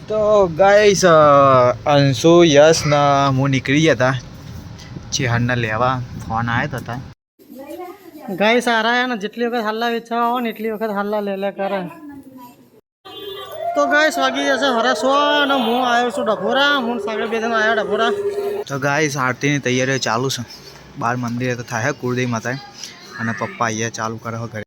તો ગાઈસ અંશુ યશ ને હું નીકળી ગયા હતા ચેહનને લેવા ફોન આવ્યો હતા ગાઈસ આ રહ્યા ને જેટલી વખત હાલ્લા વેચવા આવો ને એટલી વખત હાલ્લા લે કરે તો ગાઈસ વાગી જશે હરા સો અને હું આવ્યો છું ડભોરા હું સાગર બે જણા આવ્યા ડભોરા તો ગાઈસ આરતીની તૈયારીઓ ચાલુ છે બાર મંદિરે તો થાય કુળદેવી માતા અને પપ્પા અહીંયા ચાલુ કરે ઘરે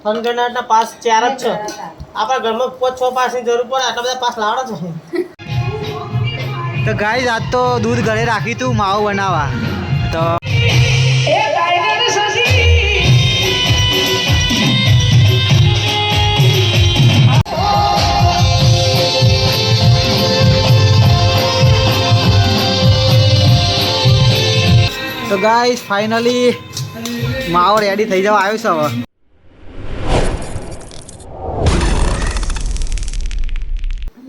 થનગનાટના પાસ 4 જ છે આપણા ઘરમાં 5-6 પાસની જરૂર પડે આટલા બધા પાસ લાવડા છે તો ગાઈસ આજ તો દૂધ ઘરે રાખી તું માવો બનાવવા તો તો ગાઈસ ફાઇનલી માવો રેડી થઈ જવા આવ્યો છે હવે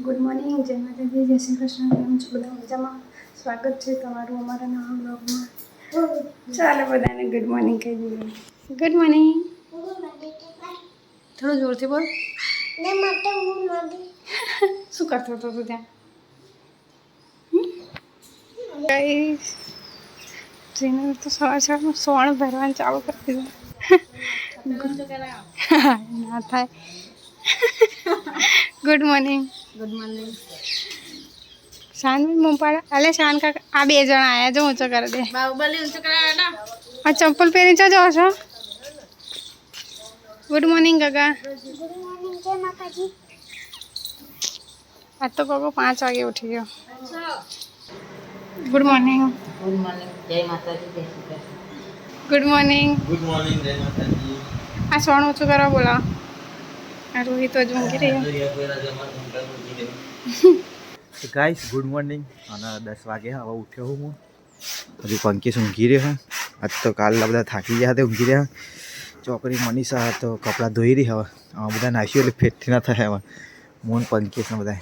ગુડ મોર્નિંગ જય માતાજી જય શ્રી કૃષ્ણ કેમ છો બધા મજામાં સ્વાગત છે તમારું અમારા નવા બ્લોગમાં ચાલો બધાને ગુડ મોર્નિંગ કહી દઈએ ગુડ મોર્નિંગ થોડું જોરથી બોલ શું કરતો હતો તું ત્યાં ટ્રેનર તો સવારમાં સોણ ભરવાનું ચાલુ કરી દીધું ના થાય ગુડ મોર્નિંગ શાન મુંપાડા અલે શાન કાકા આ બે જણા આયા જો ઊંચો કરી દે બાહુબલી ઊંચો કરાયા આ ચંપલ પહેરી ચો જાઓ છો ગુડ મોર્નિંગ કાકા ગુડ મોર્નિંગ જય માતાજી આજ તો કાકો 5 વાગે ઉઠી ગયો ગુડ મોર્નિંગ જય માતાજી જય શ્રી કૃષ્ણ ગુડ મોર્નિંગ જય માતાજી આ સોણ ઊંચું કરવા બોલાવો આ રોહિત તો જ ઊંઘી રહ્યો ગાઈસ ગુડ મોર્નિંગ અને 10 વાગે હવે ઉઠ્યો હું હજી પંકીશ ઊંઘી રહ્યો આજ તો કાલ બધા થાકી ગયા હતા ઊંઘી રહ્યા ચોકરી મનીષા તો કપડાં ધોઈ રહી હવે બધા નાખ્યું એટલે ફેટથી ના થાય હવે મોન પંકીશ ને બધા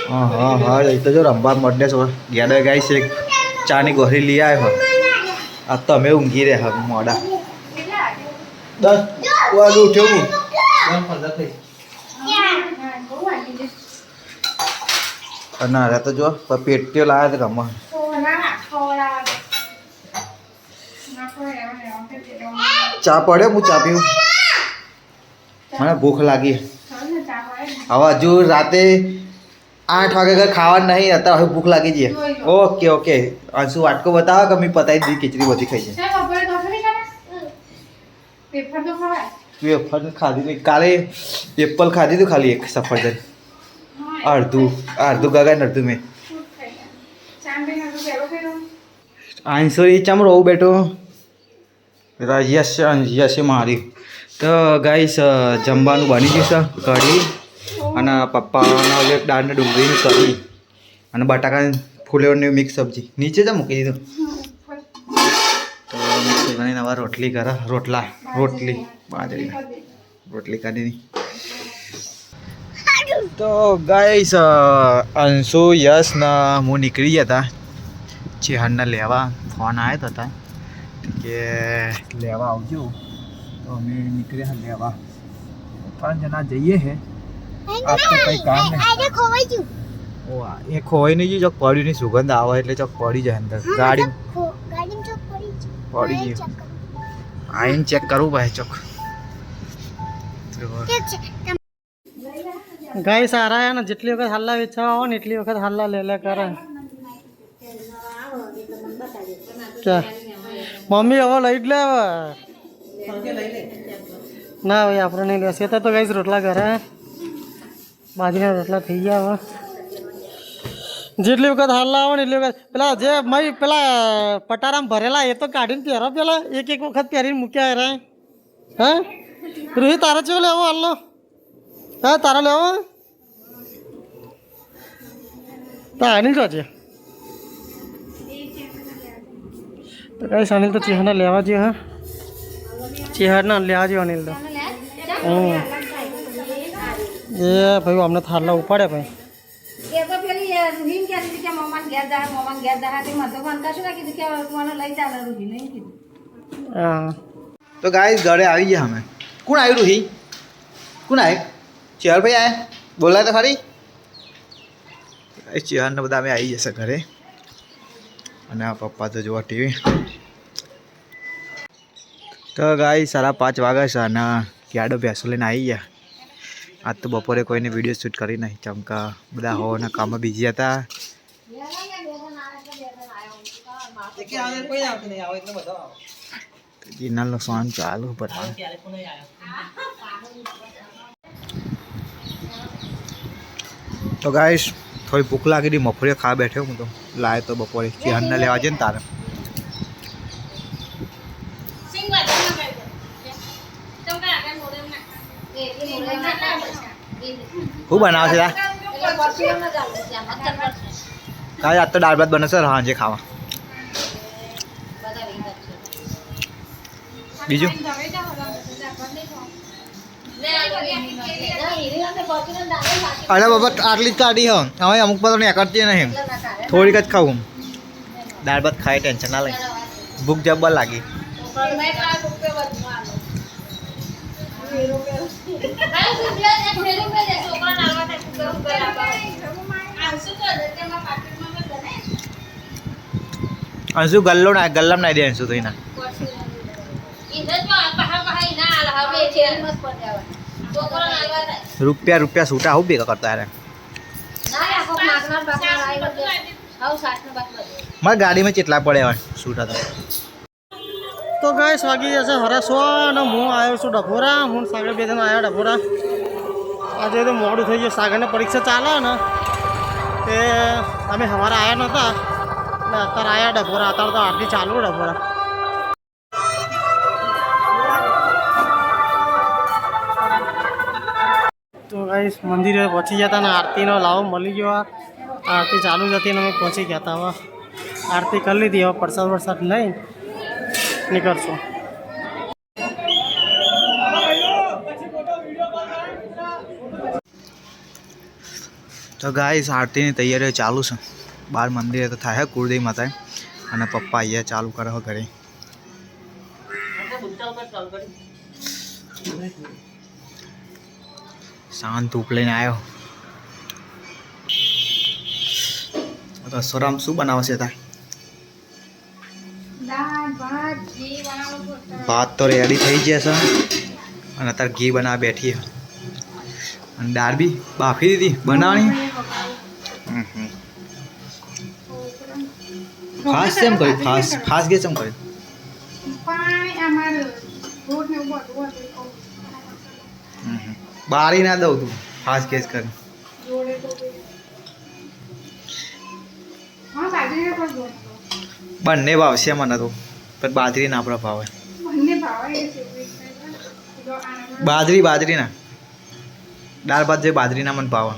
હા એ તો જો રમવા મળે છો ગેડા ગાઈસ એક ચાની ગોરી લઈ આવ્યો આજ તો અમે ઊંઘી રહ્યા હવે મોડા 10 વાગે ઉઠ્યો હું ના અરે તો જો પેટીઓ લાવ્યા હતા રમવા ચા પડ્યો હું ચા પીવું મને ભૂખ લાગી હવે હજુ રાતે 8 વાગે ઘર ખાવાનું નહીં અત્યારે હવે ભૂખ લાગી જઈએ ઓકે અંશુ વાટકો બતાવો કે મેં પતાવી દીધી ખીચડી બધી ખાઈ છે વેફર ખાધી નહીં કાલે એપલ ખાધી હતું ખાલી એક સફરજન અડધું ગગન અડધું મેં આંસોરી ચમ રહું બેઠો યશે મારી તો ગાઈસ જમવાનું બની ગયું છે કઢી અને પપ્પાના ઓલે દાળને ડુંગળીની કઢી અને બટાકાની ફૂલેવરની મિક્સ સબ્જી નીચે જ મૂકી દીધું તો મિક્સ બનાવીને હવે રોટલી કરે રોટલી બાજરી રોટલી કાઢીની તો ગાઈસ અંશુ યશ ને હું નીકળી ગયા હતા ચેહનને લેવા ફોન આવ્યો હતા કે લેવા આવજો તો અમે નીકળ્યા લેવા 3 જણા જઈએ હે આજ તો કંઈ કામ નહીં એ ખોવાઈ નહીં ચોક પડ્યું નહીં સુગંધ આવે એટલે ચોક પડી જાય અંદર ગાડી પડી ગયું આઈને ચેક કરવું ભાઈ ચોક ગાય સારા ને જેટલી વખત હાલ્લા વેચવા આવો ને એટલી વખત હાલ્લા લે કરે મમ્મી હવે લઈ જ લે હવે ના ભાઈ આપણે નહીં લેશે તો ગાઈસ રોટલા ઘરે બાજરીના રોટલા થઈ ગયા હવે જેટલી વખત હાલ્લા આવો ને એટલી વખત પેલા જે મય પેલા પટારામાં ભરેલા એ તો કાઢીને પહેરો પેલા એક વખત પહેરીને મૂક્યા રે હા રોહિત તારે ચેવો લેવો હાલ્લો હા તારા લેવો તારની જ છે તો કઈ અનિલ તો ચેહરને લેવા જોઈએ હા ચેહરને લેવા જોઈએ અનિલ તો એ ભાઈ અમને થારલા ઉપાડે ભાઈ હા તો ગાઈસ ઘરે આવી ગયા અમે કોણ આવ્યું રૂહી કોણ આવ્યું ચેહર ભાઈ આયા બોલાય તો ખરી ચેહરને બધા અમે આવી જશે ઘરે અને આ પપ્પા તો જોવા ટીવી તો ગાય 5:30 વાગ્યા છે અને ક્યાડો ભેંસો લઈને આવી ગયા આજ તો બપોરે કોઈને વિડીયો શૂટ કરી નહીં ચમકા બધા હોવાના કામમાં બિઝી હતા ગિરનારનો સોંગ ચાલુ પર તો ગાઈસ થોડી ભૂખ લાગી હતી મફળીઓ ખાવા બેઠો હું તો લાય તો બપોરે ચેહનને લેવા છે ને તારે શું બનાવે છે કાંઈ આજ તો દાળ ભાત બને છે સાંજે ખાવા બીજું અરે બાબા આટલી જ કાઢી હો હવે અમુક પર નીકળતી નહીં થોડીક જ ખાવું દાળ ભાત ખાઈ ટેન્શન ના લઈ ભૂખ જબ્બર લાગી અંશુ ગલ્લો ના ગલ્લામાં નાઈ દે અંશુ તો એના રૂપિયા છૂટા આવું ભેગા કરતા યાર મારી ગાડીમાં કેટલા પડે હવે છૂટા તો ગાઈસ વાગી જશે હરાસો અને હું આવ્યો છું ડભોરા હું સાગર બે જણ આવ્યા ડભોરા આજે તો મોડું થઈ ગયું સાગરની પરીક્ષા ચાલે ને તે અમે સવારે આવ્યા નહોતા એટલે અત્યારે આવ્યા ડભોરા અત્યારે તો આરતી ચાલુ ડભોરા તો ગાઈસ મંદિરે પહોંચી ગયા હતા ને આરતીનો લાવો મળી ગયો આરતી ચાલુ જ હતી ને અમે પહોંચી ગયા હતા હવે આરતી કરી લીધી હવે પ્રસાદ લઈ નીકળશું તો ગાઈસ આરતીની તૈયારીઓ ચાલુ છે બહાર મંદિરે તો થાય કુળદેવી માતા અને પપ્પા અહીંયા ચાલુ કરે ઘરે શાંત ધૂપ લઈને આવ્યો રસોરામ શું બનાવશે તાર ભાત તો રેડી થઈ જશે અને અત્યારે ઘી બનાવવા બેઠી અને દાળ બી બાફી દીધી બનાવવાની ખાસ કેમ કર્યું ખાસ કે કેમ કર્યું બારી ના દઉં તું ખાસ કેસ કરી બંને ભાવશે મને તો પણ બાજરી ના આપણે ભાવે બાજરી ના દાળ ભાત જે બાજરીના મને ભાવે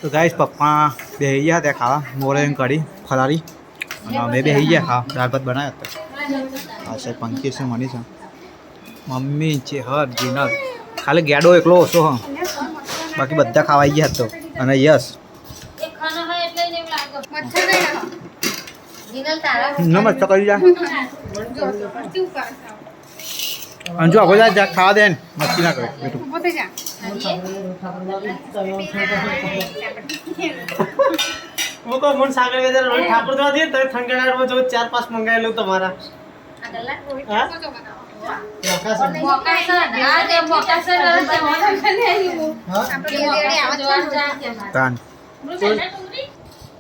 તો ગાઈસ પપ્પા બેસી ગયા ત્યાં ખાવા મોરે કઢી ફરારી અને અમે બેસી ગયા ખાવા દાળ ભાત બનાવ્યા હતા આ સાહેબ પંકી છે મળી છે મમ્મી છે હર જીનલ ખાલી ગેડો એકલો ઓછો હ બાકી બધા ખાવાઈ ગયા તો અને યસ નમસ્તે કરી જા અંજુ આખો જા ખાવા દે ને મસ્તી ના કરે બેટું वो को मन सागर के जरा रोहित ठाकुर दवा दिए तो थंगेड़ा में जो 4-5 मंगाए लो तुम्हारा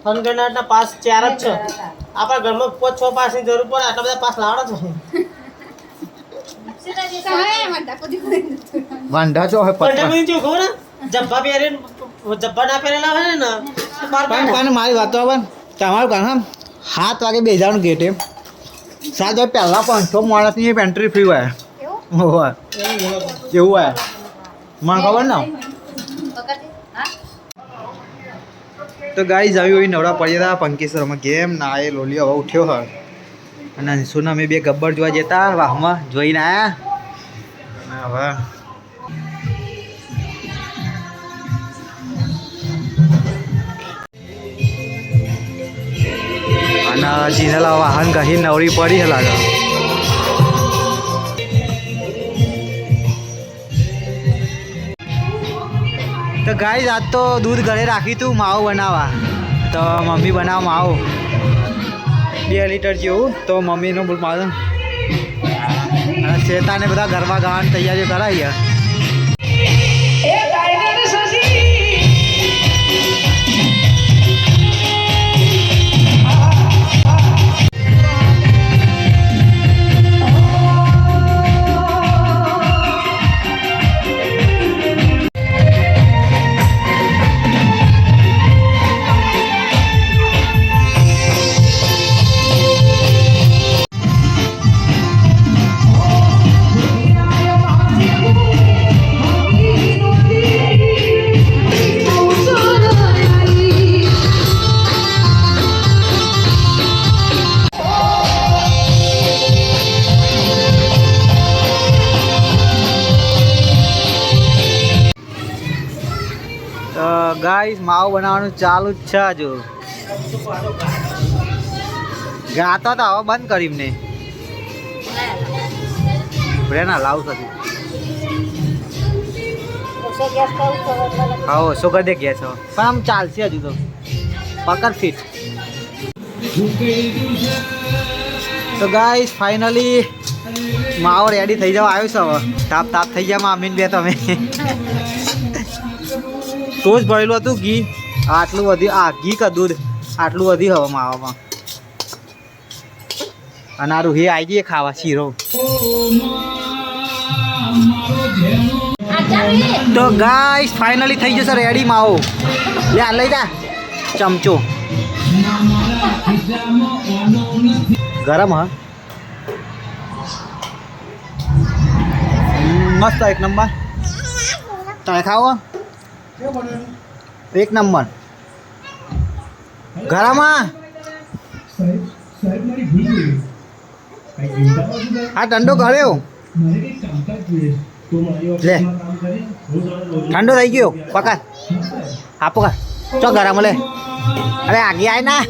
થનગણા ના પાસ 4 જ છે આપણા ઘરમાં 5-6 પાસ ની જરૂર પડે આટલા બધા પાસ લાવડા છે વાંડા જો હે પટ્ટા में जो खबर जब्बा पेरे जब्बा ना पेरेला है ना પણ મારી વાતો આવે તમારું કામ 7 વાગે બેજાનું ગેટે 7 વાગે પહેલા 500 માણસની એન્ટ્રી ફ્રી હોય ઓહો કેવું હોય મને ખબર ને તો ગાઈઝ આવી હોય નવડા પડ્યા હતા પંકેશ્વરમાં ગેમ ના એ લોલીઓ હવે ઉઠ્યો હ અને અંશુના અમે બે ગબ્બર જોવા જતા વાહમાં જોઈને આવ્યા હવે અને જીનેલા વાહન કહી નવરી પડી હે લાગે તો ગાઈઝ આજ તો દૂધ ઘરે રાખી તું માવો બનાવવા તો મમ્મી બનાવ માવો 2 લીટર જેવું તો મમ્મીનો બોલ માવો અને શેતાને બધા ગરબા ગાવાની તૈયારીઓ કરાવી તો ગાઈસ માવો બનાવવાનું ચાલુ જ છે હજુ ગાતા હતા હવે બંધ કરી ને ના લાવ થતી હા શું કરી દે ગયા છો પણ આમ ચાલશે હજુ તો પકડ ફીટ તો ગાઈસ ફાઇનલી માવો રેડી થઈ જવા આવ્યો છે હવે તાપ તાપ થઈ ગયા મામીન બે તમે તો જ ભરેલું હતું ઘી આટલું વધી ઘી કે દૂધ આટલું વધી હવે માવામાં અને આ રૂહી આવી ગઈ ખાવા શીરો તો ગાઈસ ફાઇનલી થઈ જશે રેડી માવો લે આ લઈ જા ચમચો ગરમ હા મસ્ત એક નંબર તમે ખાવો એક નંબર ઘરમાં આ ઠંડો કર્યો લે ઠંડો થઈ ગયો પકડ આપો કા ચો ગરમ લે અરે આગે આય ના